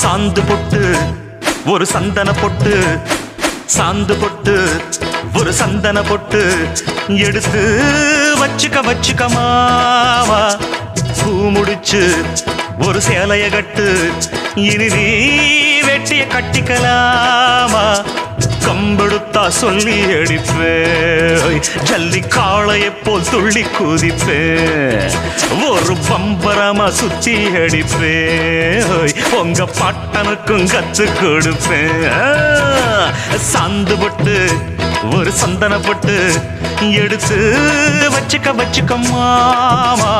சாந்து பொட்டு ஒரு சந்தன பொட்டு, சாந்து பொட்டு ஒரு சந்தன பொட்டு எடுத்து வச்சுக்க வச்சுக்க மாவா. பூ முடிச்சு ஒரு சேலைய கட்டு, இனி நீ வெட்டிய கட்டிக்கலாமா. கம்பெடுத்தா சொல்லி அடிப்பேன், ஜல்லி காளையை போல் துள்ளி குதிப்பேன், ஒரு பம்பரமா சுத்தி அடிப்பேன், உங்க பாட்டனுக்கும் கத்து கொடுப்பேன். சாந்து பொட்டு ஒரு சந்தன பொட்டு எடுத்து வச்சுக்க வச்சுக்க மாமா.